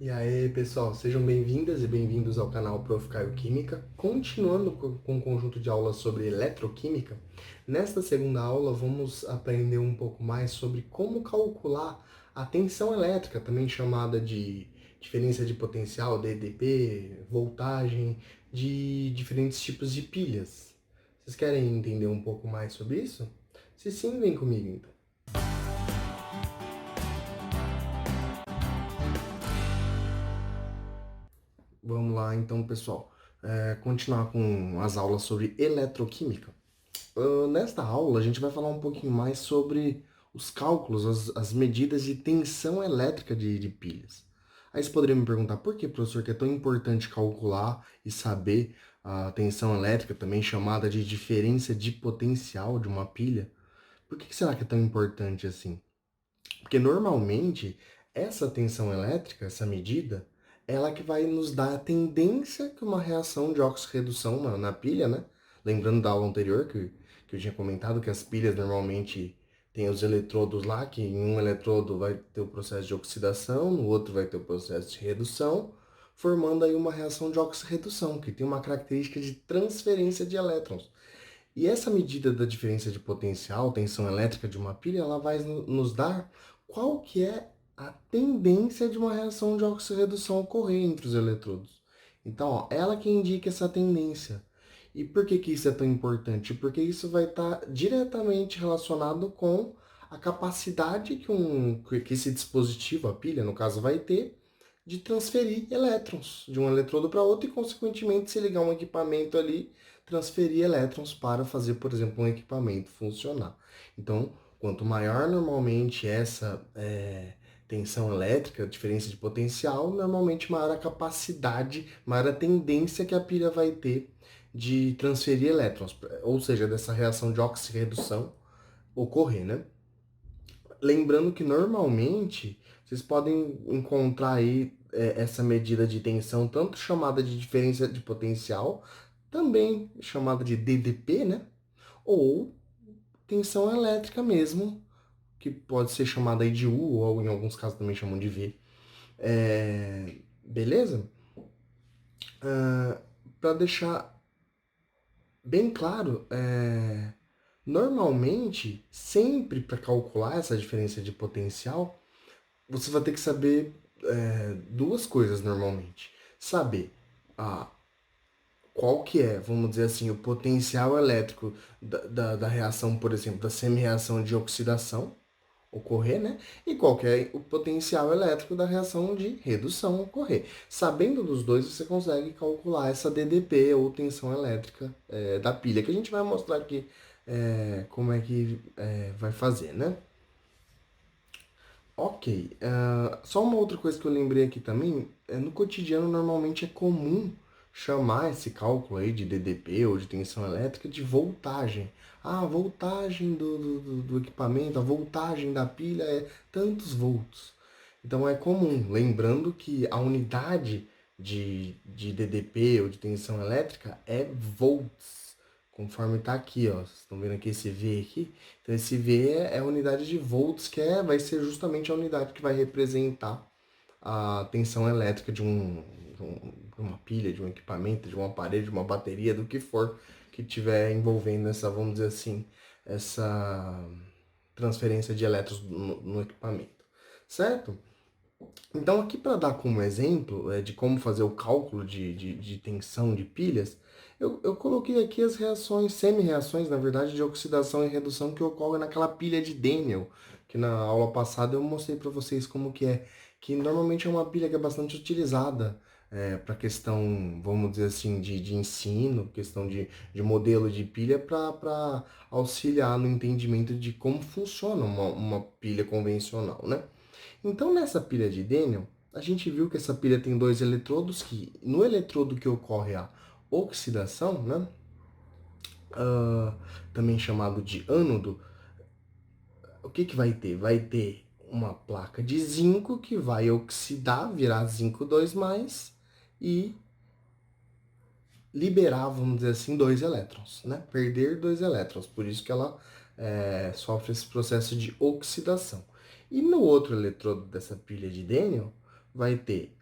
E aí, pessoal, sejam bem-vindas e bem-vindos ao canal Prof. Caio Química. Continuando com um conjunto de aulas sobre eletroquímica, nesta segunda aula vamos aprender um pouco mais sobre como calcular a tensão elétrica, também chamada de diferença de potencial, DDP, voltagem, de diferentes tipos de pilhas. Vocês querem entender um pouco mais sobre isso? Se sim, vem comigo então. Vamos lá então, pessoal. Continuar com as aulas sobre eletroquímica. Nesta aula, a gente vai falar um pouquinho mais sobre os cálculos, as medidas de tensão elétrica de pilhas. Aí você poderia me perguntar por que, professor, que é tão importante calcular e saber a tensão elétrica, também chamada de diferença de potencial de uma pilha? Por que será que é tão importante assim? Porque normalmente essa tensão elétrica, essa medida, ela que vai nos dar a tendência que uma reação de óxido-redução na pilha, né? Lembrando da aula anterior que eu tinha comentado que as pilhas normalmente têm os eletrodos lá, que em um eletrodo vai ter o processo de oxidação, no outro vai ter o processo de redução, formando aí uma reação de óxido-redução, que tem uma característica de transferência de elétrons. E essa medida da diferença de potencial, tensão elétrica de uma pilha, ela vai nos dar qual que é a tendência de uma reação de oxirredução ocorrer entre os eletrodos. Então, ó, ela que indica essa tendência. E por que isso é tão importante? Porque isso vai estar diretamente relacionado com a capacidade que esse dispositivo, a pilha, no caso, vai ter de transferir elétrons de um eletrodo para outro e, consequentemente, se ligar um equipamento ali, transferir elétrons para fazer, por exemplo, um equipamento funcionar. Então, quanto maior normalmente essa tensão elétrica, diferença de potencial, normalmente maior a capacidade, maior a tendência que a pilha vai ter de transferir elétrons, ou seja, dessa reação de oxirredução ocorrer, né? Lembrando que normalmente vocês podem encontrar aí essa medida de tensão, tanto chamada de diferença de potencial, também chamada de DDP, né? Ou tensão elétrica mesmo, que pode ser chamada aí de U, ou em alguns casos também chamam de V. Beleza? Para deixar bem claro, normalmente, sempre para calcular essa diferença de potencial, você vai ter que saber duas coisas normalmente. Saber a, qual que é, vamos dizer assim, o potencial elétrico da reação, por exemplo, da semi-reação de oxidação ocorrer, né? E qual que é o potencial elétrico da reação de redução ocorrer. Sabendo dos dois, você consegue calcular essa DDP ou tensão elétrica da pilha, que a gente vai mostrar aqui como é que vai fazer, né? Ok. Só uma outra coisa que eu lembrei aqui também, no cotidiano normalmente é comum chamar esse cálculo aí de DDP ou de tensão elétrica de voltagem. Ah, a voltagem do equipamento, a voltagem da pilha é tantos volts. Então é comum, lembrando que a unidade de DDP ou de tensão elétrica é volts, conforme está aqui, ó. Vocês estão vendo aqui esse V aqui? Então esse V é a unidade de volts, vai ser justamente a unidade que vai representar a tensão elétrica de uma pilha, de um equipamento, de um aparelho, de uma bateria, do que for que estiver envolvendo essa, vamos dizer assim, essa transferência de elétrons no equipamento, certo? Então, aqui para dar como exemplo de como fazer o cálculo de tensão de pilhas, eu coloquei aqui as reações, semi-reações, na verdade, de oxidação e redução que ocorrem naquela pilha de Daniel, que na aula passada eu mostrei para vocês como que é, que normalmente é uma pilha que é bastante utilizada para questão, vamos dizer assim, de ensino, questão de modelo de pilha para auxiliar no entendimento de como funciona uma pilha convencional, né? Então, nessa pilha de Daniel, a gente viu que essa pilha tem dois eletrodos, que no eletrodo que ocorre a oxidação, né, também chamado de ânodo, o que que vai ter? Vai ter uma placa de zinco que vai oxidar, virar zinco 2+, e liberar, vamos dizer assim, dois elétrons, né? Perder dois elétrons, por isso que ela sofre esse processo de oxidação. E no outro eletrodo dessa pilha de Daniel, vai ter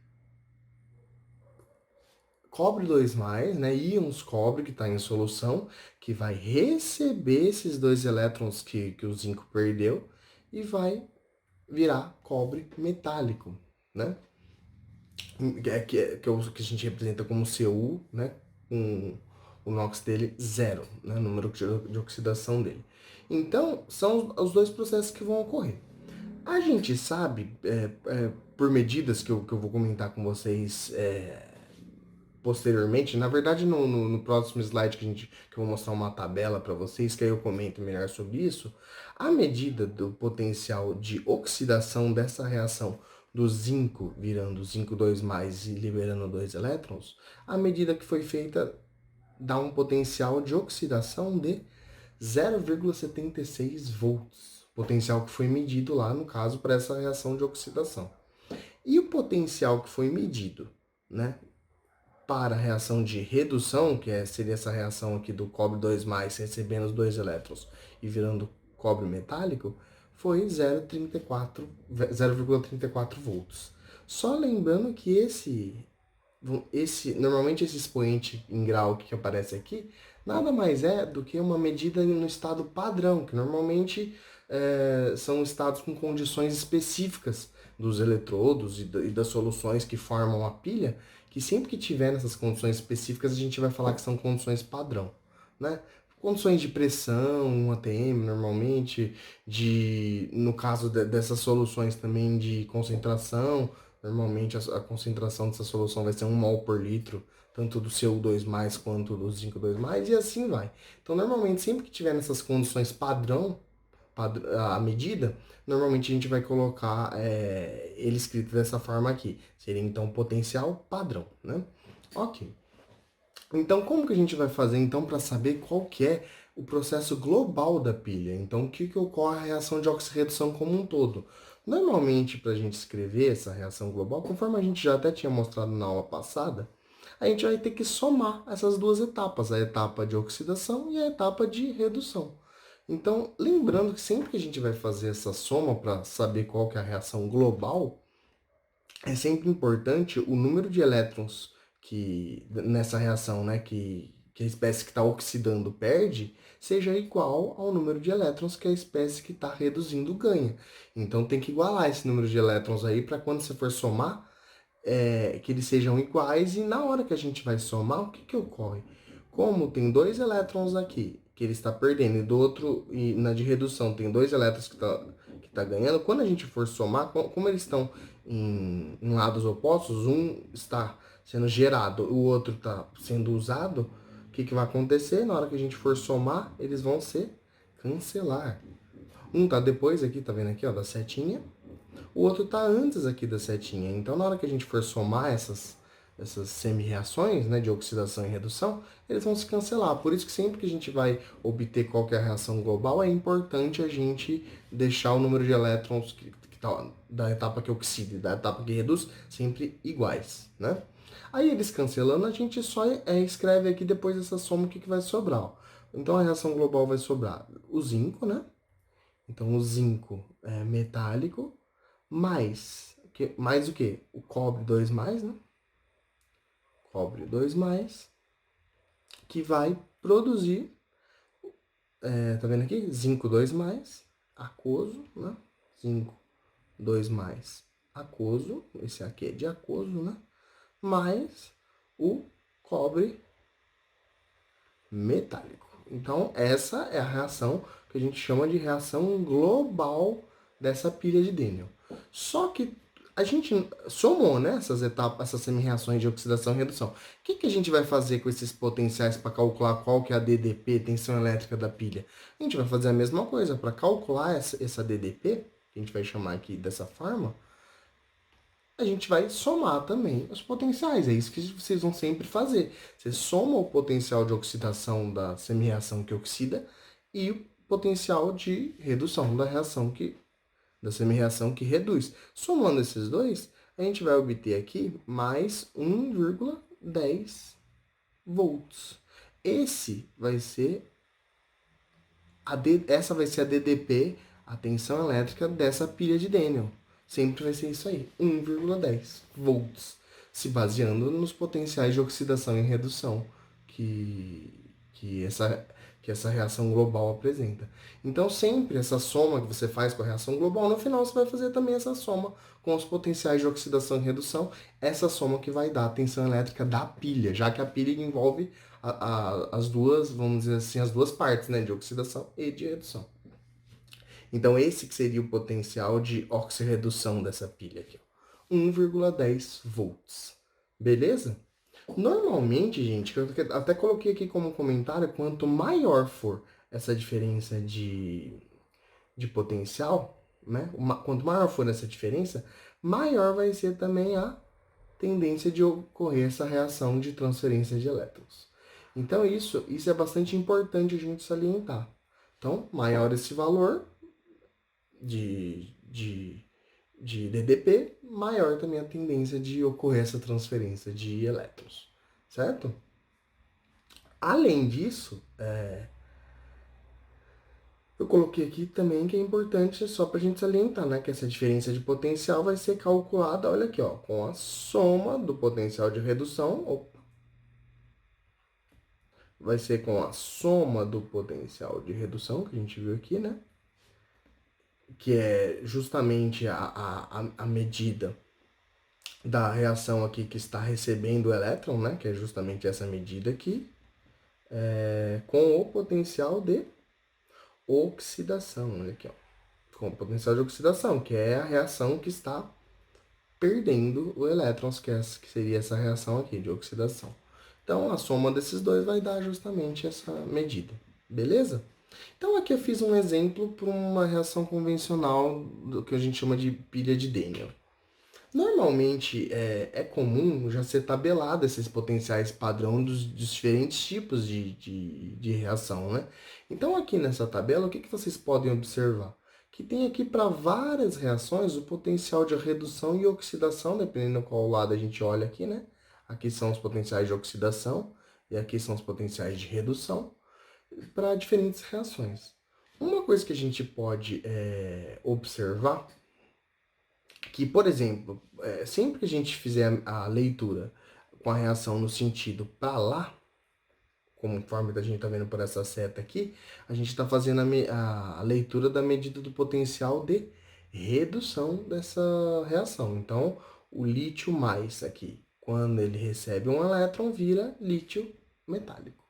cobre 2+, né, íons cobre que está em solução, que vai receber esses 2 elétrons que o zinco perdeu e vai virar cobre metálico, né? Que a gente representa como Cu, né? Com o NOx dele 0, né? O número de oxidação dele. Então, são os dois processos que vão ocorrer. A gente sabe, por medidas que eu vou comentar com vocês posteriormente, na verdade no próximo slide que eu vou mostrar uma tabela para vocês, que aí eu comento melhor sobre isso, a medida do potencial de oxidação dessa reação do zinco virando zinco 2+ e liberando 2 elétrons, a medida que foi feita dá um potencial de oxidação de 0,76 volts, potencial que foi medido lá no caso para essa reação de oxidação. E o potencial que foi medido, né, para a reação de redução, seria essa reação aqui do cobre 2+, recebendo os 2 elétrons e virando cobre metálico, foi 0,34 volts. Só lembrando que normalmente esse expoente em grau que aparece aqui, nada mais é do que uma medida no estado padrão, que normalmente são estados com condições específicas dos eletrodos e das soluções que formam a pilha, que sempre que tiver nessas condições específicas, a gente vai falar que são condições padrão, né? Condições de pressão, 1 atm normalmente, no caso dessas soluções também de concentração, normalmente a concentração dessa solução vai ser 1 mol por litro, tanto do Cu2+, quanto do zinco 2+, e assim vai. Então, normalmente, sempre que tiver nessas condições padrão, a medida, normalmente a gente vai colocar ele escrito dessa forma aqui. Seria então potencial padrão, né? Ok. Então, como que a gente vai fazer então para saber qual que é o processo global da pilha? Então, o que ocorre a reação de oxirredução como um todo? Normalmente, para a gente escrever essa reação global, conforme a gente já até tinha mostrado na aula passada, a gente vai ter que somar essas duas etapas, a etapa de oxidação e a etapa de redução. Então, lembrando que sempre que a gente vai fazer essa soma para saber qual que é a reação global, é sempre importante o número de elétrons que nessa reação, né, que a espécie que está oxidando perde, seja igual ao número de elétrons que a espécie que está reduzindo ganha. Então tem que igualar esse número de elétrons aí para quando você for somar, que eles sejam iguais, e na hora que a gente vai somar, o que ocorre? Como tem 2 elétrons aqui, que ele está perdendo, e do outro, e na de redução tem 2 elétrons que tá ganhando, quando a gente for somar, como eles estão em lados opostos, um está sendo gerado, o outro está sendo usado, o que vai acontecer? Na hora que a gente for somar, eles vão se cancelar. Um tá depois aqui, tá vendo aqui, ó, da setinha, o outro está antes aqui da setinha. Então, na hora que a gente for somar essas semi-reações, né, de oxidação e redução, eles vão se cancelar. Por isso que sempre que a gente vai obter qualquer reação global, é importante a gente deixar o número de elétrons que tá da etapa que oxida e da etapa que reduz sempre iguais, né? Aí eles cancelando, a gente só escreve aqui depois dessa soma o que vai sobrar. Ó. Então, a reação global vai sobrar o zinco, né? Então, o zinco é metálico, mais o que? O cobre 2+, né? Cobre 2+, que vai produzir, tá vendo aqui? Zinco 2+, aquoso, né? Zinco 2+, aquoso, esse aqui é de aquoso, né? Mais o cobre metálico. Então, essa é a reação que a gente chama de reação global dessa pilha de Daniell. Só que a gente somou, né, essas etapas, essas semi-reações de oxidação e redução. O que a gente vai fazer com esses potenciais para calcular qual que é a DDP, tensão elétrica da pilha? A gente vai fazer a mesma coisa. Para calcular essa DDP, que a gente vai chamar aqui dessa forma, a gente vai somar também os potenciais. É isso que vocês vão sempre fazer. Você soma o potencial de oxidação da semi-reação que oxida e o potencial de redução da semi-reação que reduz. Somando esses dois, a gente vai obter aqui mais 1,10 volts. Essa vai ser a DDP, a tensão elétrica dessa pilha de Daniell. Sempre vai ser isso aí, 1,10 volts. se baseando nos potenciais de oxidação e redução que essa, que essa reação global apresenta. Então, sempre essa soma que você faz com a reação global, no final você vai fazer também essa soma com os potenciais de oxidação e redução, essa soma que vai dar a tensão elétrica da pilha, já que a pilha envolve as duas, vamos dizer assim, as duas partes, né, de oxidação e de redução. Então, esse que seria o potencial de oxirredução dessa pilha aqui, ó, 1,10 volts. Beleza? Normalmente, gente, eu até coloquei aqui como comentário, quanto maior for essa diferença de potencial, né? Quanto maior for essa diferença, maior vai ser também a tendência de ocorrer essa reação de transferência de elétrons. Então, isso é bastante importante a gente salientar. Então, maior esse valor de, de, de DDP, maior também a tendência de ocorrer essa transferência de elétrons, certo? Além disso, eu coloquei aqui também que é importante só para a gente salientar, né? Que essa diferença de potencial vai ser calculada, olha aqui, ó, com a soma do potencial de redução, vai ser com a soma do potencial de redução, que a gente viu aqui, né? Que é justamente a medida da reação aqui que está recebendo o elétron, né? Que é justamente essa medida aqui, com o potencial de oxidação, olha aqui, ó. Com o potencial de oxidação, que é a reação que está perdendo o elétrons, que seria essa reação aqui de oxidação. Então, a soma desses dois vai dar justamente essa medida, beleza? Então, aqui eu fiz um exemplo para uma reação convencional do que a gente chama de pilha de Daniell. Normalmente, é comum já ser tabelado esses potenciais padrão dos diferentes tipos de reação, né? Então, aqui nessa tabela, o que vocês podem observar? Que tem aqui para várias reações o potencial de redução e oxidação, dependendo qual lado a gente olha aqui, né? Aqui são os potenciais de oxidação e aqui são os potenciais de redução para diferentes reações. Uma coisa que a gente pode observar que, por exemplo, sempre que a gente fizer a leitura com a reação no sentido para lá, conforme a gente está vendo por essa seta aqui, a gente está fazendo a leitura da medida do potencial de redução dessa reação. Então, o lítio mais aqui, quando ele recebe um elétron, vira lítio metálico.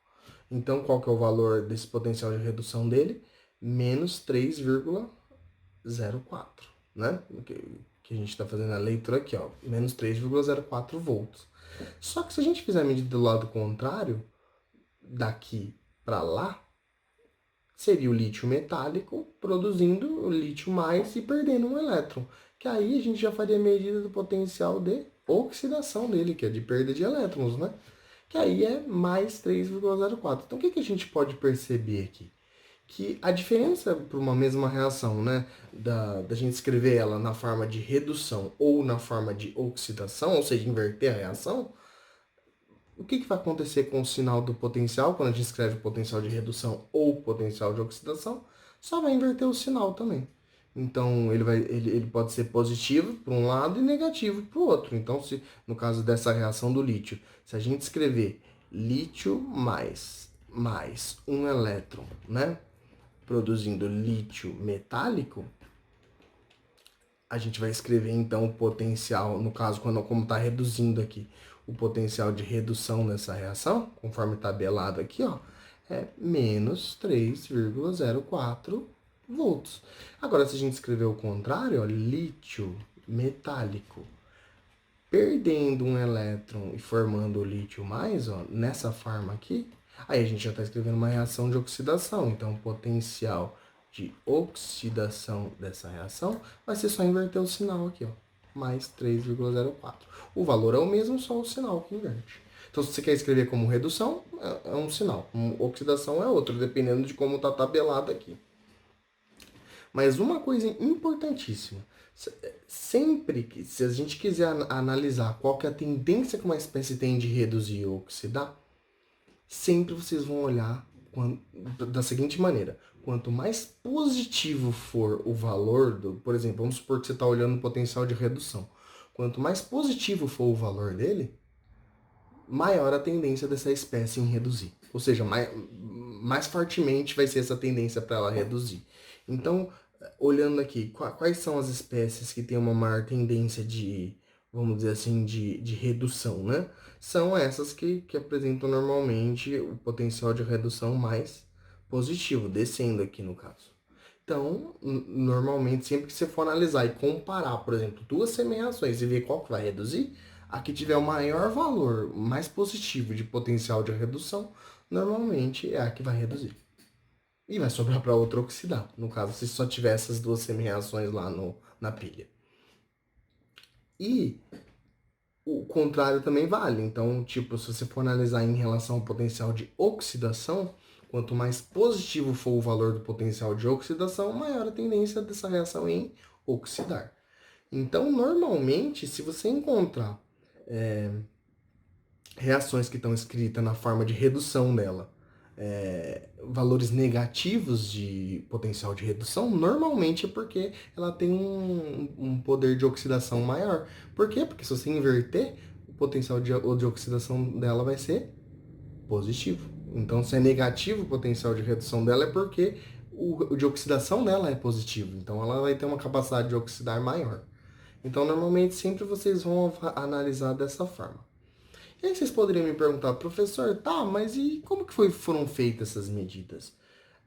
Então, qual que é o valor desse potencial de redução dele? Menos 3,04, né? Que a gente está fazendo a leitura aqui, ó, menos 3,04 volts. Só que se a gente fizer a medida do lado contrário, daqui para lá, seria o lítio metálico produzindo o lítio mais e perdendo um elétron. Que aí a gente já faria a medida do potencial de oxidação dele, que é de perda de elétrons, né? Que aí é mais 3,04. Então, o que a gente pode perceber aqui? Que a diferença para uma mesma reação, né, da gente escrever ela na forma de redução ou na forma de oxidação, ou seja, inverter a reação, o que vai acontecer com o sinal do potencial, quando a gente escreve potencial de redução ou potencial de oxidação? Só vai inverter o sinal também. Então, ele pode ser positivo para um lado e negativo para o outro. Então, se no caso dessa reação do lítio, se a gente escrever lítio mais um elétron, né, produzindo lítio metálico, a gente vai escrever então o potencial, no caso, como está reduzindo aqui, o potencial de redução nessa reação, conforme tabelado aqui, ó, é menos 3,04 volts. Agora, se a gente escrever o contrário, ó, lítio metálico, perdendo um elétron e formando o lítio mais, ó, nessa forma aqui, aí a gente já está escrevendo uma reação de oxidação. Então, o potencial de oxidação dessa reação vai ser só inverter o sinal aqui, ó, mais 3,04. O valor é o mesmo, só o sinal que inverte. Então, se você quer escrever como redução, é um sinal. Como oxidação é outro, dependendo de como está tabelado aqui. Mas uma coisa importantíssima, sempre que, se a gente quiser analisar qual que é a tendência que uma espécie tem de reduzir ou oxidar, sempre vocês vão olhar da seguinte maneira: quanto mais positivo for o valor por exemplo, vamos supor que você está olhando o potencial de redução. quanto mais positivo for o valor dele, maior a tendência dessa espécie em reduzir. Ou seja, mais fortemente vai ser essa tendência para ela reduzir. Então, olhando aqui, quais são as espécies que têm uma maior tendência de, vamos dizer assim, de redução, né? São essas que apresentam normalmente o potencial de redução mais positivo, descendo aqui no caso. Então, normalmente, sempre que você for analisar e comparar, por exemplo, duas semeações e ver qual que vai reduzir, a que tiver o maior valor, mais positivo de potencial de redução, normalmente é a que vai reduzir. E vai sobrar para outra oxidar, no caso, se só tiver essas duas semeações lá na pilha. E o contrário também vale. Então, tipo, se você for analisar em relação ao potencial de oxidação, quanto mais positivo for o valor do potencial de oxidação, maior a tendência dessa reação em oxidar. Então, normalmente, se você encontrar reações que estão escritas na forma de redução dela, valores negativos de potencial de redução, normalmente é porque ela tem um poder de oxidação maior. Por quê? Porque se você inverter, o potencial de oxidação dela vai ser positivo. Então, se é negativo o potencial de redução dela, é porque o de oxidação dela é positivo. Então, ela vai ter uma capacidade de oxidar maior. Então, normalmente, sempre vocês vão analisar dessa forma. E aí vocês poderiam me perguntar, professor, tá, mas e como que foram feitas essas medidas?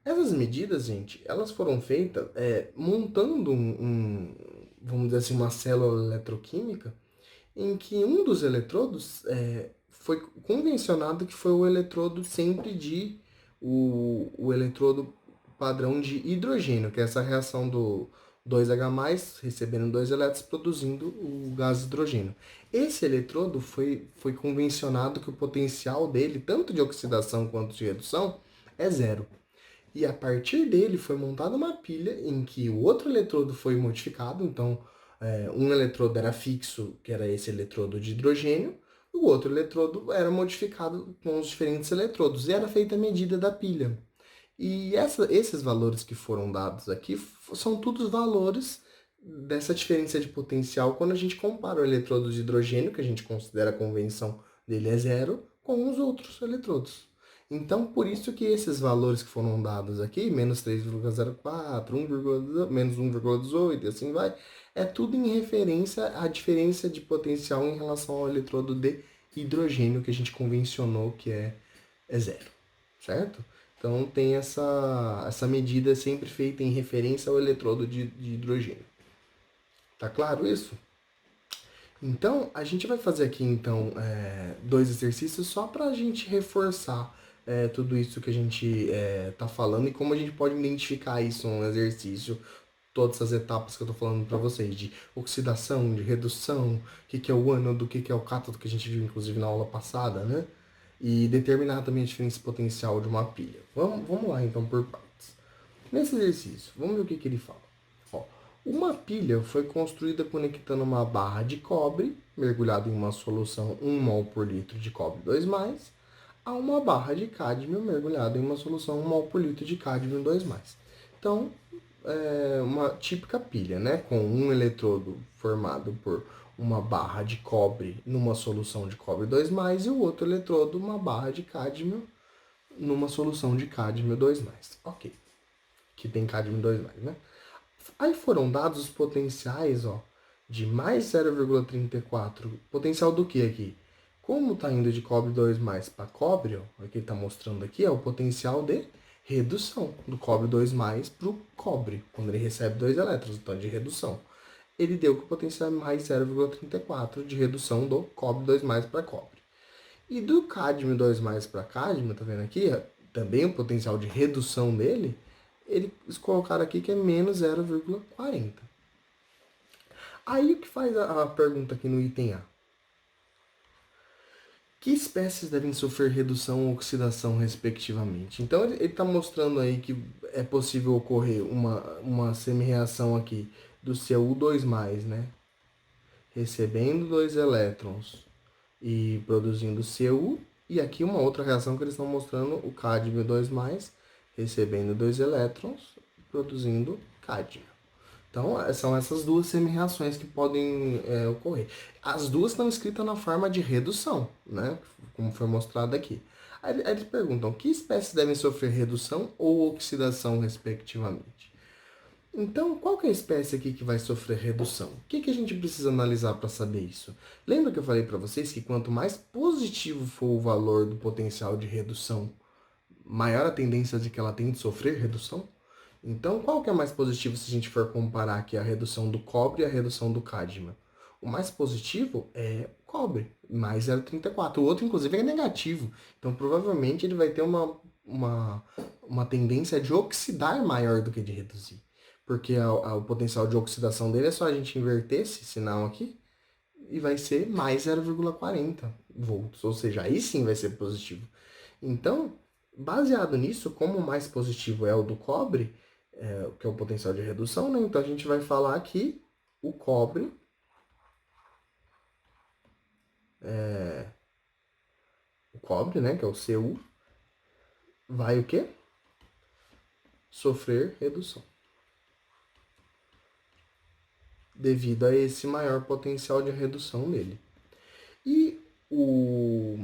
Essas medidas, gente, elas foram feitas montando vamos dizer assim, uma célula eletroquímica em que um dos eletrodos foi convencionado que foi o eletrodo sempre o eletrodo padrão de hidrogênio, que é essa reação do 2H+, recebendo dois elétrons, produzindo o gás hidrogênio. Esse eletrodo foi convencionado que o potencial dele, tanto de oxidação quanto de redução, é zero. E a partir dele foi montada uma pilha em que o outro eletrodo foi modificado, então um eletrodo era fixo, que era esse eletrodo de hidrogênio, o outro eletrodo era modificado com os diferentes eletrodos, e era feita a medida da pilha. E esses valores que foram dados aqui são todos valores dessa diferença de potencial quando a gente compara o eletrodo de hidrogênio, que a gente considera a convenção dele é zero, com os outros eletrodos. Então, por isso que esses valores que foram dados aqui, menos 3,04, menos 1,18 e assim vai, é tudo em referência à diferença de potencial em relação ao eletrodo de hidrogênio que a gente convencionou que é zero, certo? Então tem essa medida sempre feita em referência ao eletrodo de hidrogênio. Tá claro isso? Então, a gente vai fazer aqui, então, dois exercícios só para a gente reforçar tudo isso que a gente tá falando e como a gente pode identificar isso no exercício, todas essas etapas que eu tô falando para vocês, de oxidação, de redução, o que é o ânodo, o que é o cátodo, que a gente viu, inclusive, na aula passada, né? E determinar também a diferença potencial de uma pilha. Vamos lá, então, por partes. Nesse exercício, vamos ver o que ele fala. Ó, uma pilha foi construída conectando uma barra de cobre, mergulhada em uma solução 1 mol por litro de cobre 2+, a uma barra de cádmio mergulhada em uma solução 1 mol por litro de cádmio 2+. Então, é uma típica pilha, né? Com um eletrodo formado por uma barra de cobre numa solução de cobre 2+, e o outro eletrodo, uma barra de cádmio numa solução de cádmio 2+. Ok. Que tem cádmio 2+, né? Aí foram dados os potenciais, ó, de mais 0,34. Potencial do que aqui? Como está indo de cobre 2+ para cobre, ó, o que ele está mostrando aqui é o potencial de redução do cobre 2+ para o cobre, quando ele recebe dois elétrons, então de redução. Ele deu que o potencial é mais 0,34 de redução do cobre 2+ para cobre. E do cádmio 2+ para cádmio, tá vendo aqui? Também o potencial de redução dele, eles colocaram aqui que é menos 0,40. Aí o que faz a pergunta aqui no item A? Que espécies devem sofrer redução ou oxidação, respectivamente? Então, ele está mostrando aí que é possível ocorrer uma semi-reação aqui do Cu2+, né? Recebendo dois elétrons e produzindo Cu. E aqui uma outra reação que eles estão mostrando, o cádmio 2+, recebendo dois elétrons e produzindo cádmio. Então, são essas duas semi-reações que podem ocorrer. As duas estão escritas na forma de redução, né? Como foi mostrado aqui. Aí eles perguntam, que espécies devem sofrer redução ou oxidação, respectivamente? Então, qual que é a espécie aqui que vai sofrer redução? O que a gente precisa analisar para saber isso? Lembra que eu falei para vocês que quanto mais positivo for o valor do potencial de redução, maior a tendência de que ela tem de sofrer redução? Então, qual que é mais positivo se a gente for comparar aqui a redução do cobre e a redução do cádmio? O mais positivo é o cobre, mais 0,34. O outro, inclusive, é negativo. Então, provavelmente, ele vai ter uma tendência de oxidar maior do que de reduzir. Porque o potencial de oxidação dele é só a gente inverter esse sinal aqui e vai ser mais 0,40 volts. Ou seja, aí sim vai ser positivo. Então, baseado nisso, como o mais positivo é o do cobre, que é o potencial de redução, né? Então a gente vai falar que o cobre né, que é o Cu, vai o quê? Sofrer redução. Devido a esse maior potencial de redução nele. E o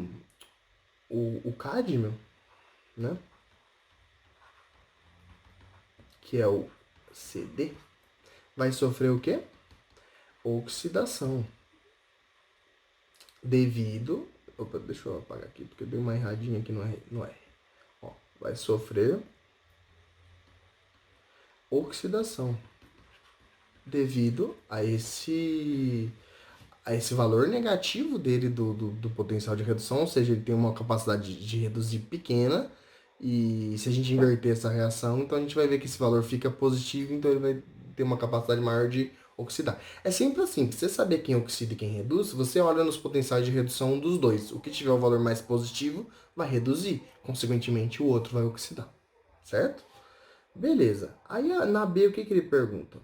cádmio, né? Que é o Cd, vai sofrer o quê? Oxidação. Devido... Opa, deixa eu apagar aqui, porque deu uma erradinha aqui no R. Ó, vai sofrer oxidação. Devido a esse valor negativo dele do potencial de redução, ou seja, ele tem uma capacidade de reduzir pequena, e se a gente inverter essa reação, então a gente vai ver que esse valor fica positivo, então ele vai ter uma capacidade maior de oxidar. É sempre assim, pra você saber quem oxida e quem reduz, você olha nos potenciais de redução dos dois. O que tiver o valor mais positivo vai reduzir, consequentemente o outro vai oxidar, certo? Beleza. Aí na B, o que ele pergunta?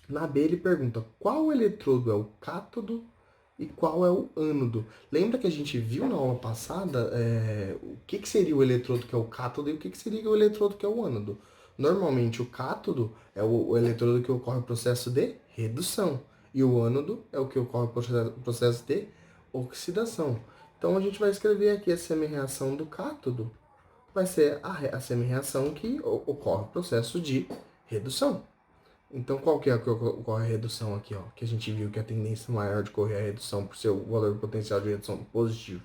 Na B ele pergunta qual eletrodo é o cátodo e qual é o ânodo. Lembra que a gente viu na aula passada o que seria o eletrodo que é o cátodo e o que seria o eletrodo que é o ânodo. Normalmente o cátodo é o eletrodo que ocorre o processo de redução e o ânodo é o que ocorre o processo de oxidação. Então a gente vai escrever aqui a semi-reação do cátodo, vai ser a semi-reação que ocorre o processo de redução. Então, qual que é a que ocorre a redução aqui, ó? Que a gente viu que a tendência maior de correr a redução por seu valor potencial de redução positivo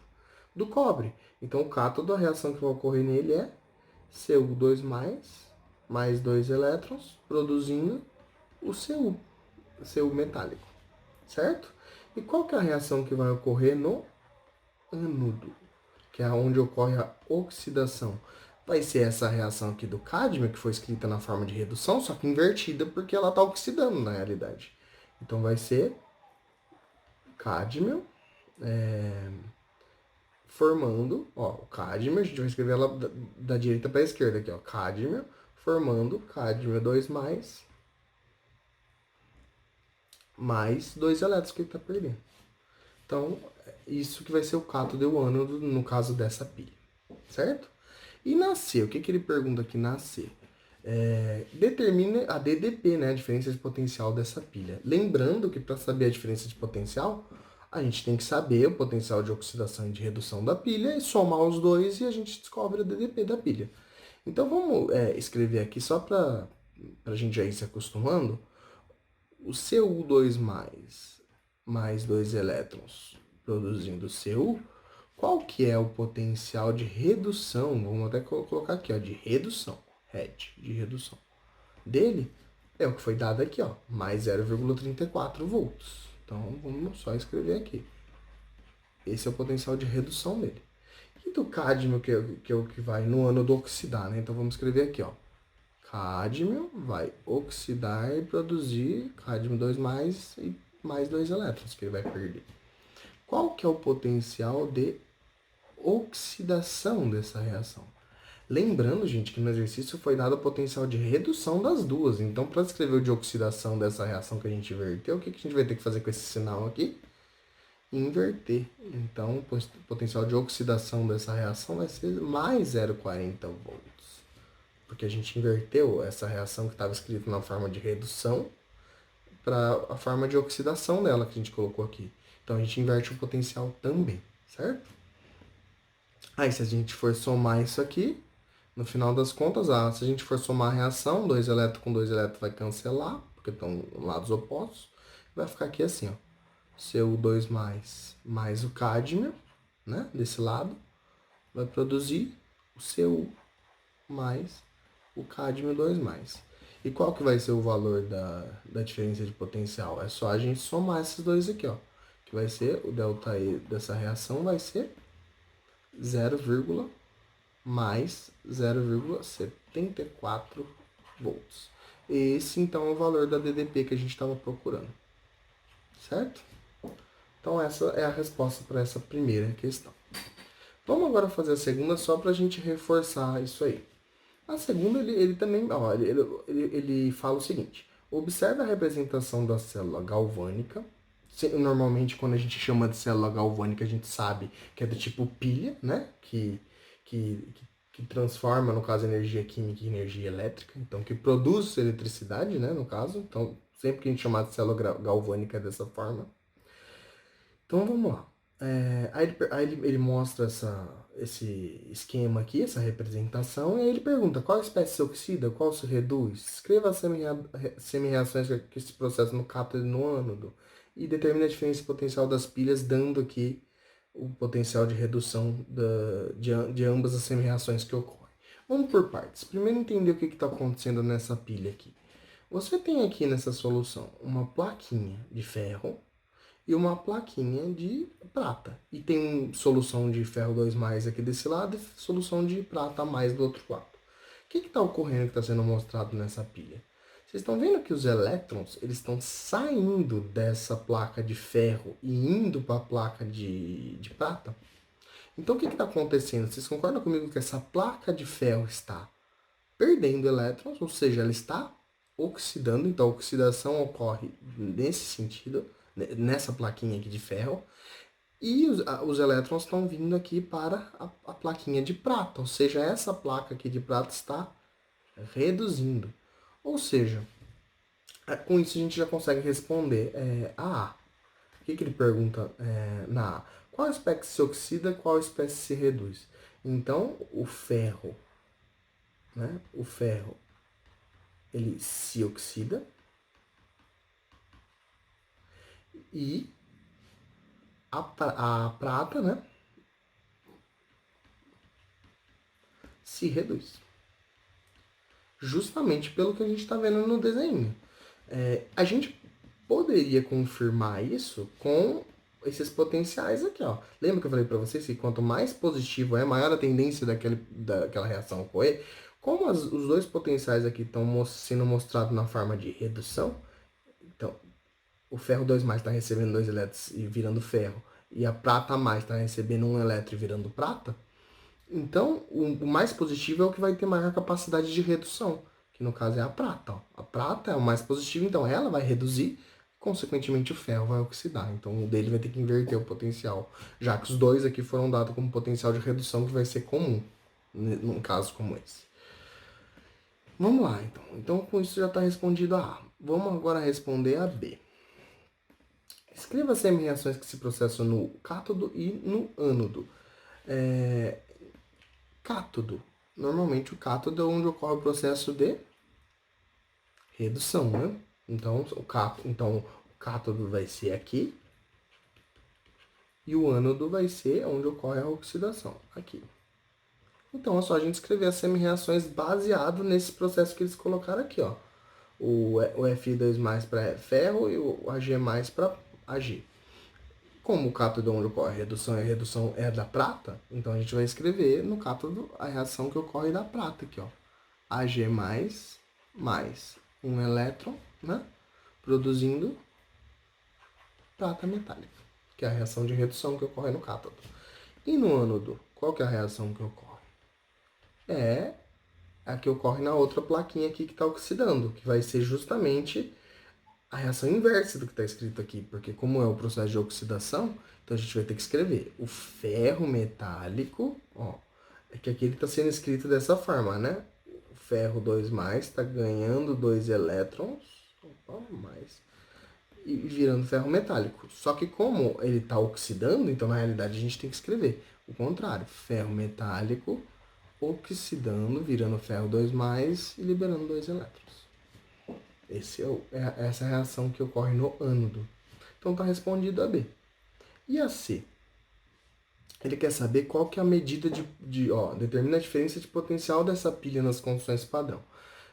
do cobre. Então, o cátodo, a reação que vai ocorrer nele é Cu2+, mais 2 elétrons, produzindo o Cu metálico, certo? E qual que é a reação que vai ocorrer no ânodo, que é onde ocorre a oxidação? Vai ser essa reação aqui do cádmio, que foi escrita na forma de redução, só que invertida, porque ela está oxidando na realidade. Então vai ser cádmio formando, ó, o cádmio, a gente vai escrever ela da direita para a esquerda aqui, ó, cádmio formando cádmio 2+, mais 2 elétrons que ele está perdendo. Então, isso que vai ser o cátodo e o ânodo no caso dessa pilha, certo? E na C, o que ele pergunta aqui na C? Determine a DDP, né, a diferença de potencial dessa pilha. Lembrando que para saber a diferença de potencial, a gente tem que saber o potencial de oxidação e de redução da pilha e somar os dois e a gente descobre a DDP da pilha. Então vamos escrever aqui só para a gente já ir se acostumando. O Cu2+, mais 2 elétrons produzindo Cu, qual que é o potencial de redução? Vamos até colocar aqui, ó, de redução. De redução. Dele é o que foi dado aqui, ó, mais 0,34 volts. Então, vamos só escrever aqui. Esse é o potencial de redução dele. E do cádmio, que é o que vai no ânodo oxidar, né? Então, vamos escrever aqui, ó. Cádmio vai oxidar e produzir cádmio 2+, e mais 2 elétrons que ele vai perder. Qual que é o potencial de oxidação dessa reação? Lembrando, gente, que no exercício foi dado o potencial de redução das duas. Então, para descrever o de oxidação dessa reação que a gente inverteu, o que a gente vai ter que fazer com esse sinal aqui? Inverter. Então, o potencial de oxidação dessa reação vai ser mais 0,40 volts. porque a gente inverteu essa reação que estava escrita na forma de redução para a forma de oxidação dela que a gente colocou aqui. Então a gente inverte o potencial também, certo? Aí se a gente for somar isso aqui, no final das contas, se a gente for somar a reação, 2 elétrons com 2 elétrons vai cancelar, porque estão lados opostos. Vai ficar aqui assim, ó. CO2 mais o cádmio, né, desse lado, vai produzir o Cu mais o cádmio 2 mais. E qual que vai ser o valor da diferença de potencial? É só a gente somar esses dois aqui, ó. Que vai ser, o ΔE dessa reação vai ser 0, mais 0,74 volts. Esse, então, é o valor da DDP que a gente estava procurando. Certo? Então, essa é a resposta para essa primeira questão. Vamos agora fazer a segunda só para a gente reforçar isso aí. A segunda, ele também ele fala o seguinte. Observe a representação da célula galvânica. Normalmente, quando a gente chama de célula galvânica, a gente sabe que é do tipo pilha, né? Que transforma, no caso, energia química em energia elétrica. Então, que produz eletricidade, né? No caso. Então, sempre que a gente chamar de célula galvânica é dessa forma. Então, vamos lá. Aí ele mostra esse esquema aqui, essa representação, e aí ele pergunta qual espécie se oxida, qual se reduz. Escreva as semi-reações que se processam no cátodo e no ânodo. E determine a diferença potencial das pilhas, dando aqui o potencial de redução de ambas as semi-reações que ocorrem. Vamos por partes. Primeiro entender o que está acontecendo nessa pilha aqui. Você tem aqui nessa solução uma plaquinha de ferro e uma plaquinha de prata. E tem solução de ferro 2 mais aqui desse lado e solução de prata mais do outro lado. O que está ocorrendo que está sendo mostrado nessa pilha? Vocês estão vendo que os elétrons eles estão saindo dessa placa de ferro e indo para a placa de prata? Então o que está acontecendo? Vocês concordam comigo que essa placa de ferro está perdendo elétrons, ou seja, ela está oxidando, então a oxidação ocorre nesse sentido, nessa plaquinha aqui de ferro, e os elétrons estão vindo aqui para a plaquinha de prata, ou seja, essa placa aqui de prata está reduzindo. Ou seja, com isso a gente já consegue responder a A. O que ele pergunta na A? Qual espécie se oxida, qual espécie se reduz? Então, o ferro, né? O ferro ele se oxida e a prata, né, se reduz. Justamente pelo que a gente está vendo no desenho. A gente poderia confirmar isso com esses potenciais aqui, ó. Lembra que eu falei para vocês que quanto mais positivo é, maior a tendência daquela reação ocorrer? Como os dois potenciais aqui estão sendo mostrados na forma de redução, então o ferro 2 mais está recebendo 2 elétrons e virando ferro, e a prata mais está recebendo 1 elétron e virando prata, então o mais positivo é o que vai ter maior capacidade de redução, que no caso é a prata. Ó. A prata é o mais positivo, então ela vai reduzir, consequentemente o ferro vai oxidar. Então o dele vai ter que inverter o potencial, já que os dois aqui foram dados como potencial de redução que vai ser comum, num caso como esse. Vamos lá, então. Então com isso já está respondido a A. Vamos agora responder a B. Escreva as semi-reações que se processam no cátodo e no ânodo. Cátodo. Normalmente o cátodo é onde ocorre o processo de redução, né? Então o cátodo vai ser aqui e o ânodo vai ser onde ocorre a oxidação, aqui. Então é só a gente escrever as semi-reações baseado nesse processo que eles colocaram aqui, ó. O Fe2+ para ferro e o Ag+ para Ag. Como o cátodo onde ocorre a redução é da prata, então a gente vai escrever no cátodo a reação que ocorre da prata aqui, ó. Ag+ mais um elétron, né? Produzindo prata metálica, que é a reação de redução que ocorre no cátodo. E no ânodo, qual que é a reação que ocorre? É a que ocorre na outra plaquinha aqui que está oxidando, que vai ser justamente a reação inversa do que está escrito aqui, porque como é o processo de oxidação, então a gente vai ter que escrever o ferro metálico, ó, é que aqui ele está sendo escrito dessa forma, né? o ferro 2+, está ganhando 2 elétrons, opa, mais, e virando ferro metálico. Só que como ele está oxidando, então na realidade a gente tem que escrever o contrário. Ferro metálico oxidando, virando ferro 2+, e liberando 2 elétrons. Essa é a reação que ocorre no ânodo. Então está respondido a B. E a C? Ele quer saber qual que é a medida determina a diferença de potencial dessa pilha nas condições padrão.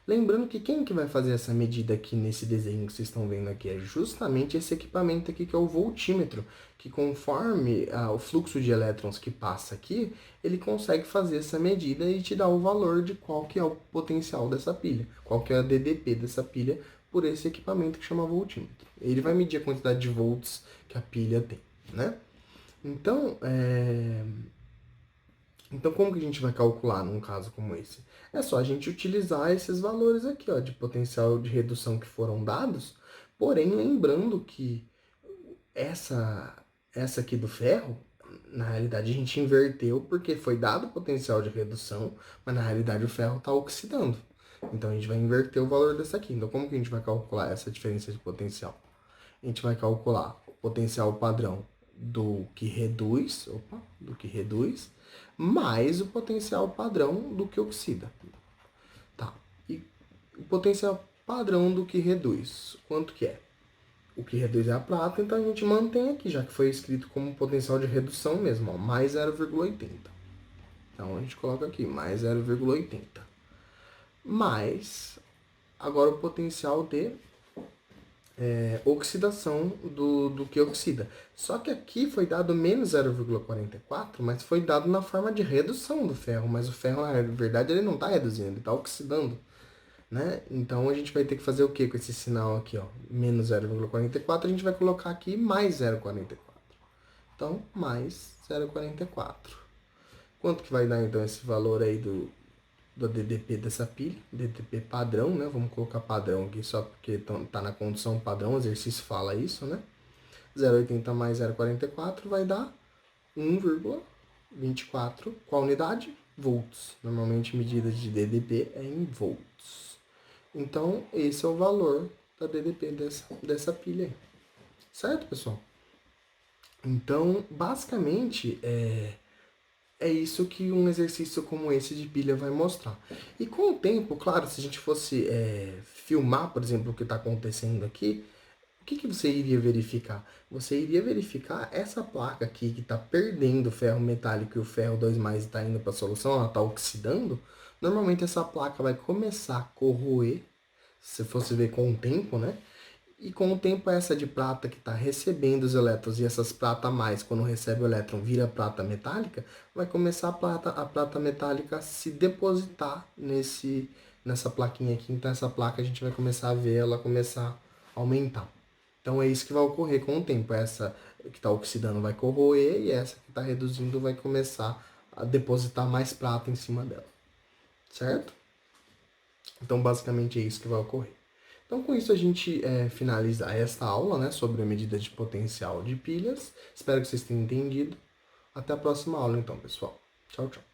Lembrando que quem que vai fazer essa medida aqui nesse desenho que vocês estão vendo aqui é justamente esse equipamento aqui que é o voltímetro, que conforme o fluxo de elétrons que passa aqui, ele consegue fazer essa medida e te dar o valor de qual que é o potencial dessa pilha, qual que é a DDP dessa pilha por esse equipamento que chama voltímetro. Ele vai medir a quantidade de volts que a pilha tem, né? Então, como que a gente vai calcular num caso como esse? É só a gente utilizar esses valores aqui, ó, de potencial de redução que foram dados, porém lembrando que essa aqui do ferro, na realidade a gente inverteu porque foi dado o potencial de redução, mas na realidade o ferro está oxidando. Então a gente vai inverter o valor dessa aqui. Então como que a gente vai calcular essa diferença de potencial? A gente vai calcular o potencial padrão do que reduz, mais o potencial padrão do que oxida. Tá. E o potencial padrão do que reduz, quanto que é? O que reduz é a prata, então a gente mantém aqui, já que foi escrito como potencial de redução mesmo, ó, mais 0,80. Então a gente coloca aqui, mais 0,80. Mais, agora o potencial de oxidação do que oxida. Só que aqui foi dado menos 0,44, mas foi dado na forma de redução do ferro. Mas o ferro, na verdade, ele não está reduzindo, ele está oxidando. Né? Então a gente vai ter que fazer o que com esse sinal aqui? Ó? Menos 0,44, a gente vai colocar aqui mais 0,44. Então, mais 0,44. Quanto que vai dar então esse valor aí do DDP dessa pilha, DDP padrão, né? Vamos colocar padrão aqui só porque tá na condição padrão, o exercício fala isso, né? 0,80 mais 0,44 vai dar 1,24. Qual unidade? Volts. Normalmente medida de DDP é em volts. Então, esse é o valor da DDP dessa pilha aí. Certo, pessoal? Então, basicamente, é isso que um exercício como esse de pilha vai mostrar. E com o tempo, claro, se a gente fosse filmar, por exemplo, o que está acontecendo aqui, o que você iria verificar? Você iria verificar essa placa aqui que está perdendo o ferro metálico e o ferro 2+ está indo para a solução, ela está oxidando. Normalmente essa placa vai começar a corroer, se fosse ver com o tempo, né? E com o tempo essa de prata que está recebendo os elétrons e essas prata a mais, quando recebe o elétron, vira prata metálica, vai começar a prata metálica a se depositar nessa plaquinha aqui. Então essa placa a gente vai começar a ver ela começar a aumentar. Então é isso que vai ocorrer com o tempo. Essa que está oxidando vai corroer e essa que está reduzindo vai começar a depositar mais prata em cima dela. Certo? Então basicamente é isso que vai ocorrer. Então, com isso, a gente finaliza esta aula, né, sobre a medida de potencial de pilhas. Espero que vocês tenham entendido. Até a próxima aula, então, pessoal. Tchau, tchau.